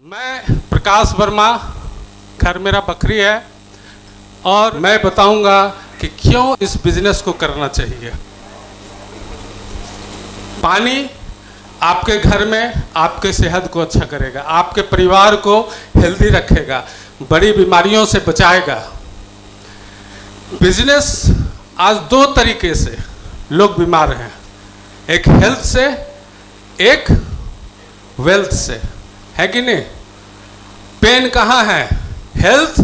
मैं प्रकाश वर्मा, घर मेरा बखरी है, और मैं बताऊंगा कि क्यों इस बिजनेस को करना चाहिए। पानी आपके घर में आपके सेहत को अच्छा करेगा, आपके परिवार को हेल्दी रखेगा, बड़ी बीमारियों से बचाएगा। बिजनेस आज दो तरीके से लोग बीमार हैं, एक हेल्थ से, एक वेल्थ से, है कि नहीं? पेन कहाँ है? हेल्थ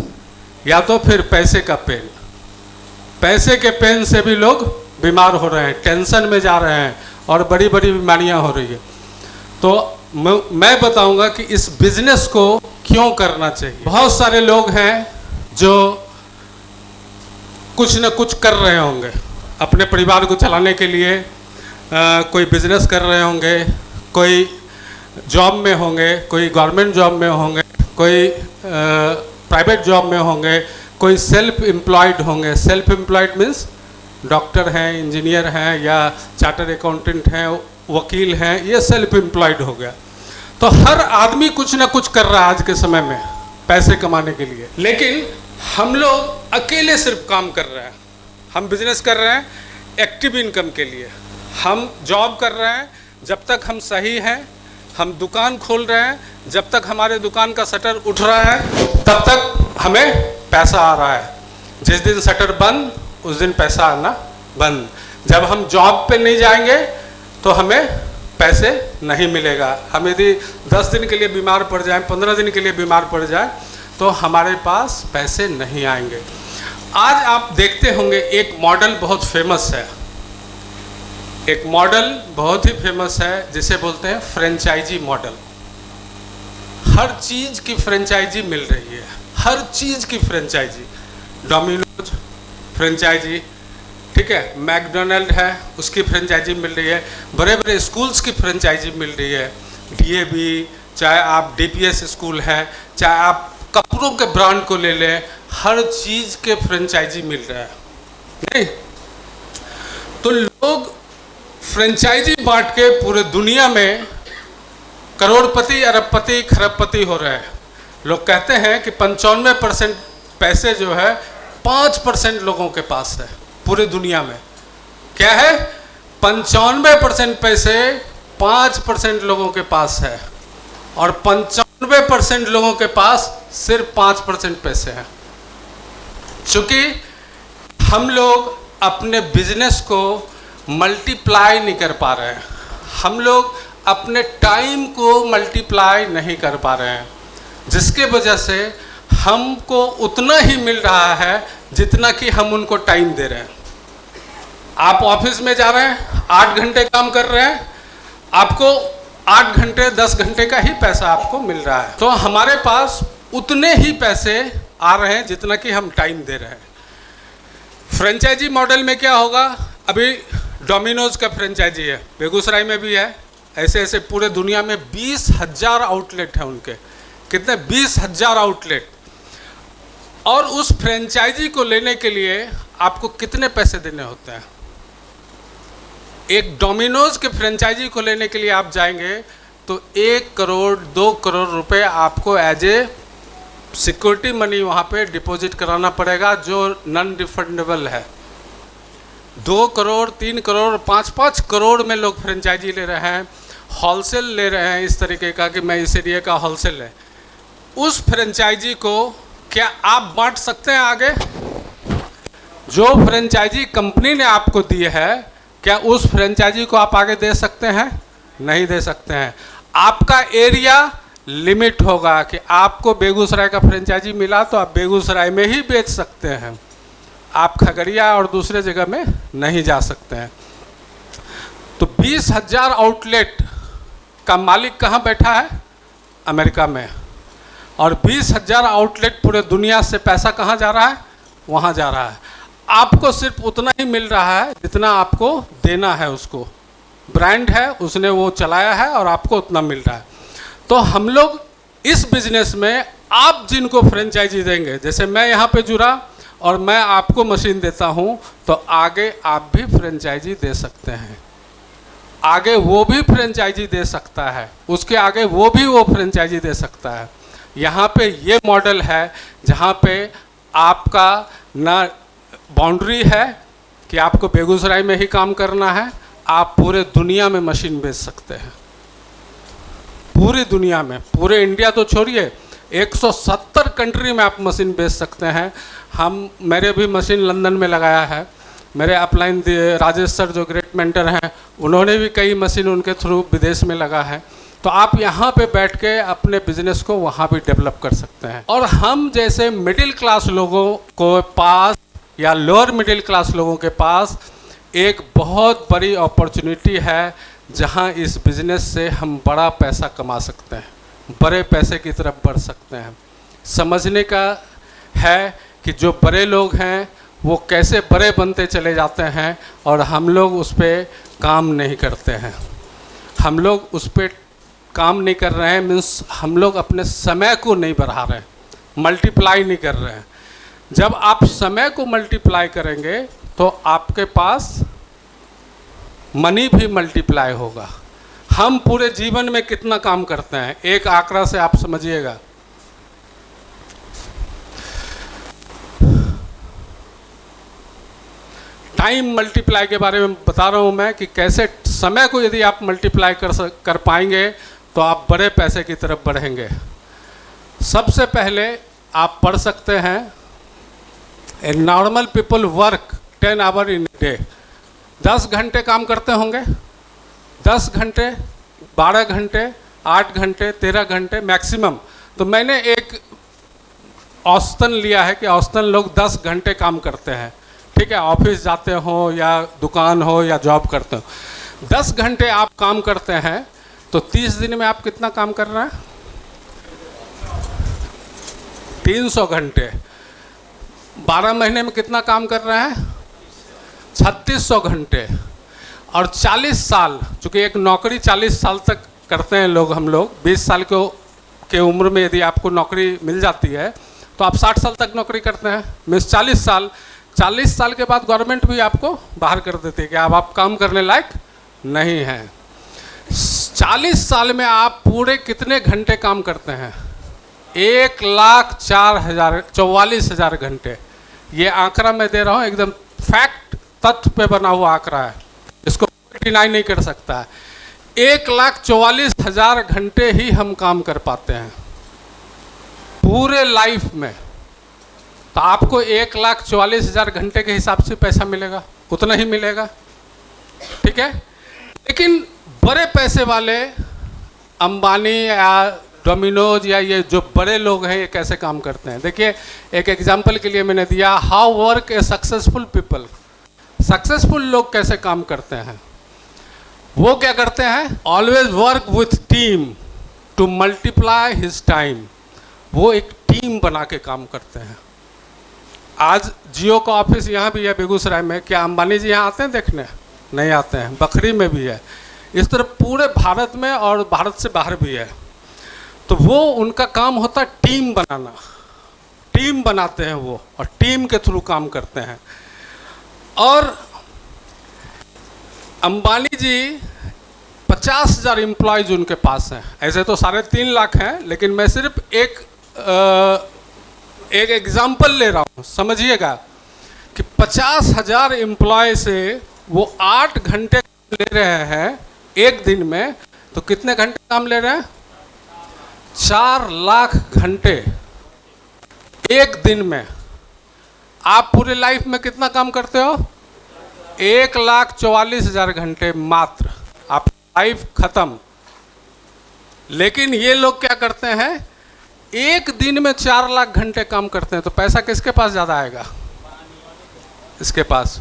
या तो फिर पैसे का पेन। पैसे के पेन से भी लोग बीमार हो रहे हैं, टेंशन में जा रहे हैं और बड़ी बड़ी बीमारियां हो रही है। तो मैं बताऊंगा कि इस बिजनेस को क्यों करना चाहिए। बहुत सारे लोग हैं जो कुछ न कुछ कर रहे होंगे अपने परिवार को चलाने के लिए, कोई बिजनेस कर रहे होंगे, कोई जॉब में होंगे, कोई गवर्नमेंट जॉब में होंगे, कोई प्राइवेट जॉब में होंगे, कोई सेल्फ एम्प्लॉयड होंगे। सेल्फ एम्प्लॉयड मीन्स डॉक्टर हैं, इंजीनियर हैं, या चार्टर्ड अकाउंटेंट हैं, वकील हैं, ये सेल्फ एम्प्लॉयड हो गया। तो हर आदमी कुछ ना कुछ कर रहा है आज के समय में पैसे कमाने के लिए। लेकिन हम लोग अकेले सिर्फ काम कर रहे हैं, हम बिजनेस कर रहे हैं एक्टिव इनकम के लिए, हम जॉब कर रहे हैं जब तक हम सही हैं, हम दुकान खोल रहे हैं जब तक हमारे दुकान का शटर उठ रहा है तब तक हमें पैसा आ रहा है। जिस दिन शटर बंद उस दिन पैसा आना बंद। जब हम जॉब पे नहीं जाएंगे तो हमें पैसे नहीं मिलेगा। हम यदि 10 दिन के लिए बीमार पड़ जाएं, 15 दिन के लिए बीमार पड़ जाएं, तो हमारे पास पैसे नहीं आएंगे। आज आप देखते होंगे एक मॉडल बहुत फेमस है, एक मॉडल बहुत ही फेमस है जिसे बोलते हैं फ्रेंचाइजी मॉडल। हर चीज़ की फ्रेंचाइजी मिल रही है, हर चीज़ की फ्रेंचाइजी। डोमिनोज फ्रेंचाइजी, ठीक है, मैकडोनल्ड है उसकी फ्रेंचाइजी मिल रही है, बड़े बड़े स्कूल्स की फ्रेंचाइजी मिल रही है, डीएवी, चाहे आप डीपीएस स्कूल है, चाहे आप कपड़ों के ब्रांड को ले लें, हर चीज़ के फ्रेंचाइजी मिल रहा है। नहीं तो लोग फ्रेंचाइजी बांट के पूरे दुनिया में करोड़पति, अरबपति, खरबपति हो रहे हैं। लोग कहते हैं कि 95% पैसे जो है 5% लोगों के पास है पूरे दुनिया में। क्या है? 95% पैसे 5% लोगों के पास है, और 95% लोगों के पास सिर्फ 5% पैसे हैं। चूंकि हम लोग अपने बिजनेस को मल्टीप्लाई नहीं कर पा रहे हैं, हम लोग अपने टाइम को मल्टीप्लाई नहीं कर पा रहे हैं, जिसके वजह से हमको उतना ही मिल रहा है जितना कि हम उनको टाइम दे रहे हैं। आप ऑफिस में जा रहे हैं, 8 घंटे काम कर रहे हैं, आपको 8 घंटे 10 घंटे का ही पैसा आपको मिल रहा है। तो हमारे पास उतने ही पैसे आ रहे हैं जितना कि हम टाइम दे रहे हैं। फ्रेंचाइजी मॉडल में क्या होगा? अभी डोमिनोज का फ्रेंचाइजी है, बेगूसराय में भी है, ऐसे ऐसे पूरे दुनिया में 20,000 आउटलेट हैं उनके। कितने? 20,000 आउटलेट। और उस फ्रेंचाइजी को लेने के लिए आपको कितने पैसे देने होते हैं? एक डोमिनोज के फ्रेंचाइजी को लेने के लिए आप जाएंगे तो 1 करोड़ 2 करोड़ रुपए आपको एज ए सिक्योरिटी मनी वहाँ पे डिपॉजिट कराना पड़ेगा, जो नॉन रिफंडेबल है। 2 करोड़ 3 करोड़ 5-5 करोड़ में लोग फ्रेंचाइजी ले रहे हैं, होलसेल ले रहे हैं, इस तरीके का कि मैं इस एरिया का होलसेल है। उस फ्रेंचाइजी को क्या आप बांट सकते हैं आगे? जो फ्रेंचाइजी कंपनी ने आपको दी है, क्या उस फ्रेंचाइजी को आप आगे दे सकते हैं? नहीं दे सकते हैं। आपका एरिया लिमिट होगा कि आपको बेगूसराय का फ्रेंचाइजी मिला तो आप बेगूसराय में ही बेच सकते हैं, आप खगड़िया और दूसरे जगह में नहीं जा सकते हैं। तो 20,000 आउटलेट का मालिक कहाँ बैठा है? अमेरिका में। और 20,000 आउटलेट पूरे दुनिया से पैसा कहाँ जा रहा है? वहाँ जा रहा है। आपको सिर्फ उतना ही मिल रहा है जितना आपको देना है उसको। ब्रांड है, उसने वो चलाया है और आपको उतना मिल रहा है। तो हम लोग इस बिजनेस में आप जिनको फ्रेंचाइजी देंगे, जैसे मैं यहाँ पे जुड़ा और मैं आपको मशीन देता हूँ, तो आगे आप भी फ्रेंचाइजी दे सकते हैं। आगे वो भी फ्रेंचाइजी दे सकता है, उसके आगे वो भी वो फ्रेंचाइजी दे सकता है। यहाँ पे ये मॉडल है जहाँ पे आपका ना बाउंड्री है कि आपको बेगूसराय में ही काम करना है, आप पूरे दुनिया में मशीन बेच सकते हैं, पूरी दुनिया में, पूरे इंडिया तो छोड़िए 170 कंट्री में आप मशीन बेच सकते हैं। मेरे भी मशीन लंदन में लगाया है, मेरे अपलाइन राजेश सर जो ग्रेट मेंटर हैं उन्होंने भी कई मशीन उनके थ्रू विदेश में लगा है। तो आप यहाँ पे बैठ के अपने बिजनेस को वहाँ भी डेवलप कर सकते हैं। और हम जैसे मिडिल क्लास लोगों को पास या लोअर मिडिल क्लास लोगों के पास एक बहुत बड़ी अपॉर्चुनिटी है जहाँ इस बिज़नेस से हम बड़ा पैसा कमा सकते हैं, बड़े पैसे की तरफ बढ़ सकते हैं। समझने का है कि जो बड़े लोग हैं वो कैसे बड़े बनते चले जाते हैं और हम लोग उस पर काम नहीं करते हैं। हम लोग उस पर काम नहीं कर रहे हैं, मीन्स हम लोग अपने समय को नहीं बढ़ा रहे हैं, मल्टीप्लाई नहीं कर रहे हैं। जब आप समय को मल्टीप्लाई करेंगे तो आपके पास मनी भी मल्टीप्लाई होगा। हम पूरे जीवन में कितना काम करते हैं, एक आंकड़ा से आप समझिएगा। टाइम मल्टीप्लाई के बारे में बता रहा हूं मैं कि कैसे समय को यदि आप मल्टीप्लाई कर पाएंगे तो आप बड़े पैसे की तरफ बढ़ेंगे। सबसे पहले आप पढ़ सकते हैं a normal people work 10 hour in day. 10 घंटे काम करते होंगे, 10 घंटे, 12 घंटे, 8 घंटे, 13 घंटे मैक्सिमम। तो मैंने एक औसतन लिया है कि औसतन लोग 10 घंटे काम करते हैं, ठीक है, ऑफिस जाते हो या दुकान हो या जॉब करते हो। 10 घंटे आप काम करते हैं तो 30 दिन में आप कितना काम कर रहे हैं? 300 घंटे। 12 महीने में कितना काम कर रहे हैं? 3600 घंटे। और 40 साल, चूँकि एक नौकरी 40 साल तक करते हैं लोग, हम लोग 20 साल के उम्र में यदि आपको नौकरी मिल जाती है तो आप 60 साल तक नौकरी करते हैं, मीन्स 40 साल। 40 साल के बाद गवर्नमेंट भी आपको बाहर कर देती है कि अब आप काम करने लायक नहीं हैं। 40 साल में आप पूरे कितने घंटे काम करते हैं? 1,04,44,000 घंटे। ये आंकड़ा मैं दे रहा हूँ, एकदम फैक्ट, तथ्य पे बना हुआ आंकड़ा है, इसको डिनाई नहीं कर सकता है। 1,44,000 घंटे ही हम काम कर पाते हैं पूरे लाइफ में। तो आपको 1,44,000 घंटे के हिसाब से पैसा मिलेगा, उतना ही मिलेगा, ठीक है। लेकिन बड़े पैसे वाले अंबानी या डोमिनोज या ये जो बड़े लोग हैं ये कैसे काम करते हैं? देखिए, एक एग्जांपल के लिए मैंने दिया, how work A successful people. Successful लोग कैसे काम करते हैं? वो क्या करते हैं? Always work with team to multiply his time. वो एक टीम बना के काम करते हैं। आज जियो का ऑफिस यहाँ भी है बेगूसराय में, क्या अंबानी जी यहाँ आते हैं देखने? नहीं आते हैं। बखरी में भी है, इस तरह पूरे भारत में और भारत से बाहर भी है। तो वो उनका काम होता है टीम बनाना, टीम बनाते हैं वो और टीम के थ्रू काम करते हैं। और अंबानी जी 50,000 एम्प्लॉयज उनके पास हैं। ऐसे तो 3.5 लाख हैं, लेकिन मैं सिर्फ एक एग्जाम्पल ले रहा हूँ, समझिएगा कि 50,000 एम्प्लॉय से वो 8 घंटे ले रहे हैं एक दिन में, तो कितने घंटे काम ले रहे हैं? 4 लाख घंटे एक दिन में। आप पूरे लाइफ में कितना काम करते हो? 1,44,000 घंटे मात्र, आप लाइफ खत्म। लेकिन ये लोग क्या करते हैं? एक दिन में 4 लाख घंटे काम करते हैं। तो पैसा किसके पास ज़्यादा आएगा? इसके पास।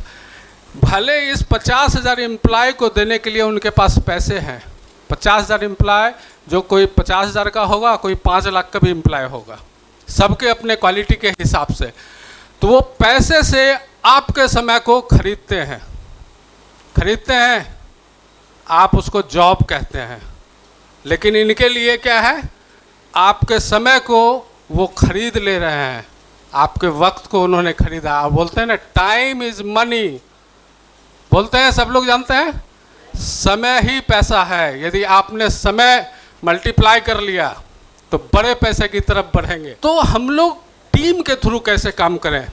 भले इस 50,000 एम्प्लॉय को देने के लिए उनके पास पैसे हैं। 50,000 एम्प्लॉय, जो कोई 50,000 का होगा, कोई 5 लाख का भी एम्प्लॉय होगा, सबके अपने क्वालिटी के हिसाब से। तो वो पैसे से आपके समय को खरीदते हैं, आप उसको जॉब कहते हैं। लेकिन इनके लिए क्या है? आपके समय को वो खरीद ले रहे हैं, आपके वक्त को उन्होंने खरीदा। आप बोलते हैं ना, टाइम इज मनी, बोलते हैं, सब लोग जानते हैं, समय ही पैसा है। यदि आपने समय मल्टीप्लाई कर लिया तो बड़े पैसे की तरफ बढ़ेंगे। तो हम लोग टीम के थ्रू कैसे काम करें,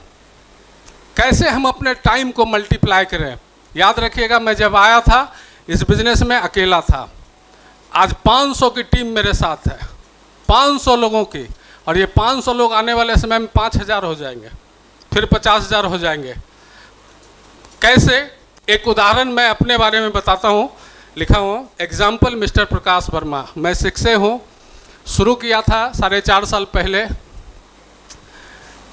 कैसे हम अपने टाइम को मल्टीप्लाई करें। याद रखिएगा, मैं जब आया था इस बिजनेस में अकेला था। आज 500 की टीम मेरे साथ है, 500 लोगों की, और ये 500 लोग आने वाले समय में 5000 हो जाएंगे, फिर 50,000 हो जाएंगे। कैसे, एक उदाहरण मैं अपने बारे में बताता हूँ, लिखा हूँ। Example mister Prakash Verma. मैं शिक्षक हूँ, शुरू किया था 4.5 साल पहले,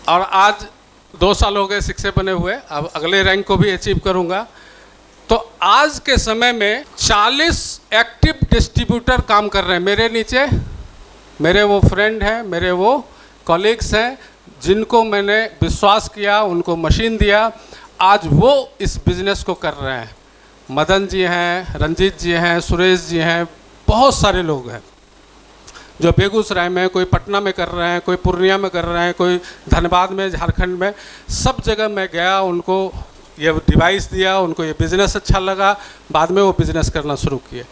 और आज 2 साल हो गए शिक्षक बने हुए। अब अगले रैंक को भी अचीव करूँगा। तो आज के समय में 40 एक्टिव डिस्ट्रीब्यूटर काम कर रहे हैं मेरे नीचे। मेरे वो फ्रेंड हैं, मेरे वो कॉलीग्स हैं, जिनको मैंने विश्वास किया, उनको मशीन दिया, आज वो इस बिज़नेस को कर रहे हैं। मदन जी हैं, रंजीत जी हैं, सुरेश जी हैं, बहुत सारे लोग हैं जो बेगूसराय में, कोई पटना में कर रहे हैं, कोई पूर्णिया में कर रहे हैं, कोई धनबाद में, झारखंड में। सब जगह मैं गया, उनको ये डिवाइस दिया, उनको ये बिज़नेस अच्छा लगा, बाद में वो बिज़नेस करना शुरू किए।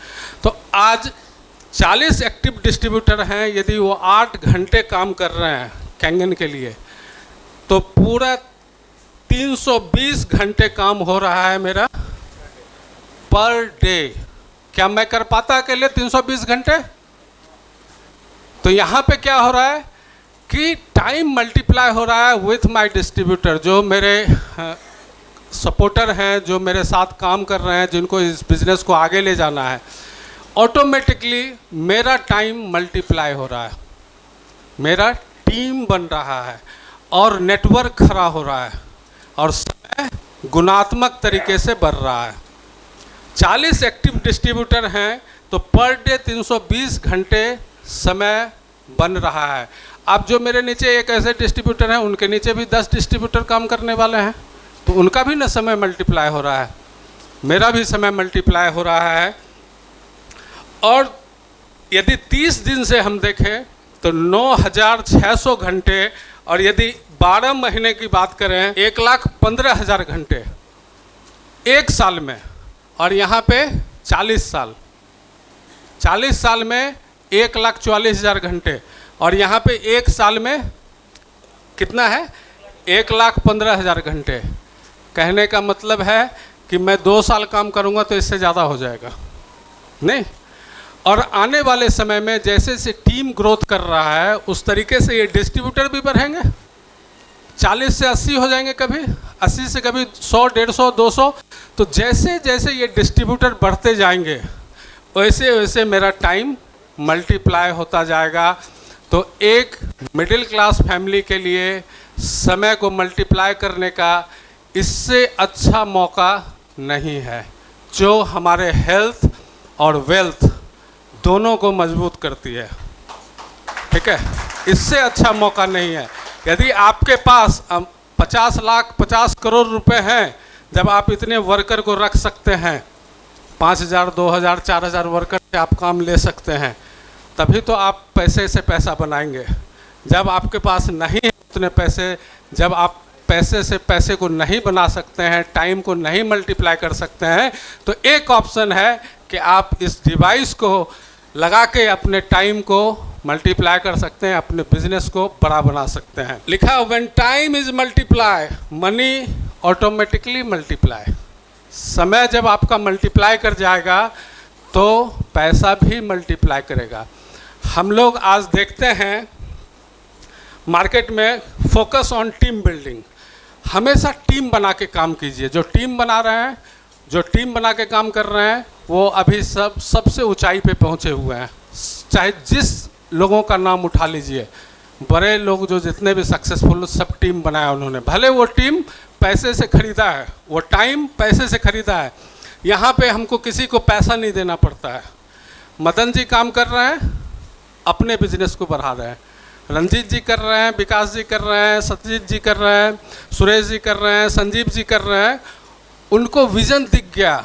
तो आज 40 एक्टिव डिस्ट्रीब्यूटर हैं। यदि वो 8 घंटे काम कर रहे हैं कैंगन के लिए, तो पूरा 320 घंटे काम हो रहा है मेरा पर डे। क्या मैं कर पाता अकेले 320 घंटे? तो यहाँ पे क्या हो रहा है कि टाइम मल्टीप्लाई हो रहा है विथ माय डिस्ट्रीब्यूटर, जो मेरे सपोर्टर हैं, जो मेरे साथ काम कर रहे हैं, जिनको इस बिज़नेस को आगे ले जाना है। ऑटोमेटिकली मेरा टाइम मल्टीप्लाई हो रहा है, मेरा टीम बन रहा है, और नेटवर्क खड़ा हो रहा है, और समय गुणात्मक तरीके से बढ़ रहा है। 40 एक्टिव डिस्ट्रीब्यूटर हैं, तो पर डे 320 घंटे समय बन रहा है। अब जो मेरे नीचे एक ऐसे डिस्ट्रीब्यूटर हैं, उनके नीचे भी 10 डिस्ट्रीब्यूटर काम करने वाले हैं, तो उनका भी ना समय मल्टीप्लाई हो रहा है, मेरा भी समय मल्टीप्लाई हो रहा है। और यदि 30 दिन से हम देखें तो 9,600 घंटे, और यदि 12 महीने की बात करें 1,15,000 घंटे एक साल में। और यहाँ पे 40 साल में 1,44,000 घंटे, और यहाँ पे एक साल में कितना है? 1,15,000 घंटे। कहने का मतलब है कि मैं 2 साल काम करूँगा तो इससे ज़्यादा हो जाएगा नहीं। और आने वाले समय में जैसे जैसे टीम ग्रोथ कर रहा है, उस तरीके से ये डिस्ट्रीब्यूटर भी बढ़ेंगे। 40 से 80 हो जाएंगे, कभी 80 से कभी 100, 150, 200। तो जैसे जैसे ये डिस्ट्रीब्यूटर बढ़ते जाएंगे, वैसे वैसे मेरा टाइम मल्टीप्लाई होता जाएगा। तो एक मिडिल क्लास फैमिली के लिए समय को मल्टीप्लाई करने का इससे अच्छा मौका नहीं है, जो हमारे हेल्थ और वेल्थ दोनों को मजबूत करती है। ठीक है, इससे अच्छा मौका नहीं है। यदि आपके पास 50 लाख 50 करोड़ रुपए हैं, जब आप इतने वर्कर को रख सकते हैं, 5,000 2,000 4,000 वर्कर से आप काम ले सकते हैं, तभी तो आप पैसे से पैसा बनाएंगे। जब आपके पास नहीं है उतने पैसे, जब आप पैसे से पैसे को नहीं बना सकते हैं, टाइम को नहीं मल्टीप्लाई कर सकते हैं, तो एक ऑप्शन है कि आप इस डिवाइस को लगा के अपने टाइम को मल्टीप्लाई कर सकते हैं, अपने बिजनेस को बड़ा बना सकते हैं। लिखा, when time is multiply money automatically multiply. समय जब आपका मल्टीप्लाई कर जाएगा तो पैसा भी मल्टीप्लाई करेगा। हम लोग आज देखते हैं मार्केट में फोकस ऑन टीम बिल्डिंग। हमेशा टीम बना के काम कीजिए। जो टीम बना रहे हैं, जो टीम बना के काम कर रहे हैं, वो अभी सबसे ऊंचाई पे पहुंचे हुए हैं। चाहे जिस लोगों का नाम उठा लीजिए, बड़े लोग जो जितने भी सक्सेसफुल, सब टीम बनाया उन्होंने। भले वो टीम पैसे से खरीदा है, वो टाइम पैसे से खरीदा है। यहाँ पे हमको किसी को पैसा नहीं देना पड़ता है। मदन जी काम कर रहे हैं, अपने बिजनेस को बढ़ा रहे हैं। रंजीत जी कर रहे हैं, विकास जी कर रहे हैं, सत्यजीत जी कर रहे हैं, सुरेश जी कर रहे हैं, संजीव जी कर रहे हैं। उनको विज़न दिख गया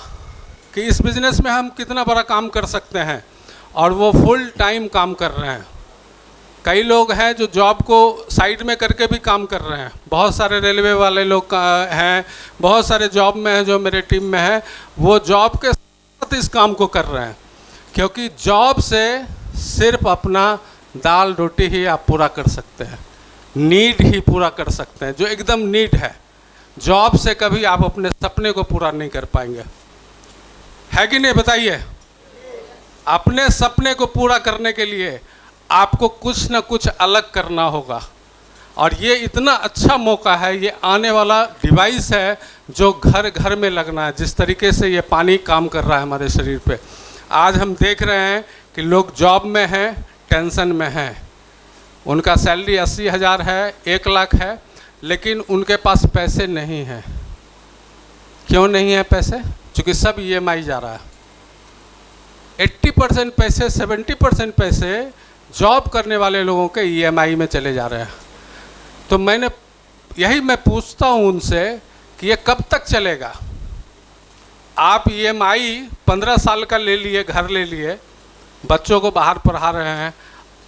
कि इस बिज़नेस में हम कितना बड़ा काम कर सकते हैं, और वो फुल टाइम काम कर रहे हैं। कई लोग हैं जो जॉब को साइड में करके भी काम कर रहे हैं। बहुत सारे रेलवे वाले लोग हैं, बहुत सारे जॉब में हैं जो मेरे टीम में हैं। वो जॉब के साथ साथ इस काम को कर रहे हैं, क्योंकि जॉब से सिर्फ अपना दाल रोटी ही आप पूरा कर सकते हैं, नीड ही पूरा कर सकते हैं, जो एकदम नीड है। जॉब से कभी आप अपने सपने को पूरा नहीं कर पाएंगे, है कि नहीं? बताइए। अपने सपने को पूरा करने के लिए आपको कुछ ना कुछ अलग करना होगा, और ये इतना अच्छा मौका है, ये आने वाला डिवाइस है जो घर घर में लगना है। जिस तरीके से ये पानी काम कर रहा है हमारे शरीर पे, आज हम देख रहे हैं कि लोग जॉब में हैं, टेंशन में हैं, उनका सैलरी 80,000 है, 1 लाख है, लेकिन उनके पास पैसे नहीं हैं। क्यों नहीं है पैसे? क्योंकि सब EMI जा रहा है। 80% पैसे, 70% पैसे जॉब करने वाले लोगों के EMI में चले जा रहे हैं। तो मैं पूछता हूँ उनसे कि ये कब तक चलेगा? आप EMI 15 साल का ले लिए, घर ले लिए, बच्चों को बाहर पढ़ा रहे हैं,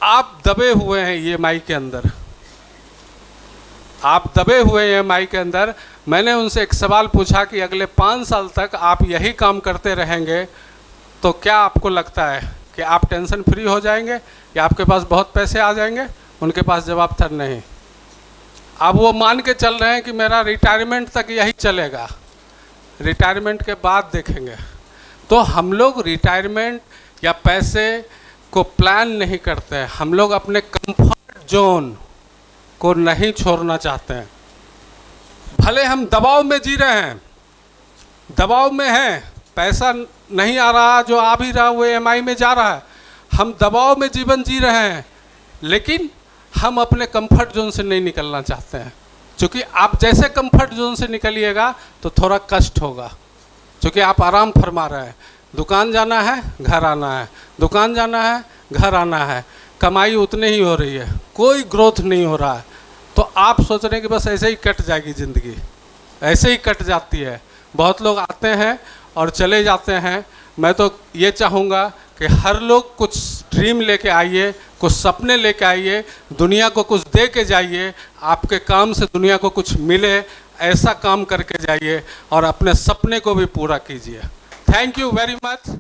आप दबे हुए हैं EMI के अंदर, आप दबे हुए EMI के अंदर। मैंने उनसे एक सवाल पूछा कि अगले 5 साल तक आप यही काम करते रहेंगे तो क्या आपको लगता है कि आप टेंशन फ्री हो जाएंगे या आपके पास बहुत पैसे आ जाएंगे? उनके पास जवाब था नहीं। अब वो मान के चल रहे हैं कि मेरा रिटायरमेंट तक यही चलेगा, रिटायरमेंट के बाद देखेंगे। तो हम लोग रिटायरमेंट या पैसे को प्लान नहीं करते हैं, हम लोग अपने कंफर्ट जोन को नहीं छोड़ना चाहते हैं। भले हम दबाव में जी रहे हैं, दबाव में हैं, पैसा नहीं आ रहा, जो आ भी रहा वो EMI में जा रहा है, हम दबाव में जीवन जी रहे हैं, लेकिन हम अपने कंफर्ट जोन से नहीं निकलना चाहते हैं। क्योंकि आप जैसे कंफर्ट जोन से निकलिएगा तो थोड़ा कष्ट होगा, क्योंकि आप आराम फरमा रहे हैं। दुकान जाना है, घर आना है, दुकान जाना है, घर आना है, कमाई उतनी ही हो रही है, कोई ग्रोथ नहीं हो रहा है। तो आप सोच रहे हैं कि बस ऐसे ही कट जाएगी ज़िंदगी, ऐसे ही कट जाती है। बहुत लोग आते हैं और चले जाते हैं। मैं तो ये चाहूँगा कि हर लोग कुछ ड्रीम लेके आइए, कुछ सपने लेके आइए, दुनिया को कुछ दे के जाइए, आपके काम से दुनिया को कुछ मिले, ऐसा काम करके जाइए और अपने सपने को भी पूरा कीजिए। Thank you very much.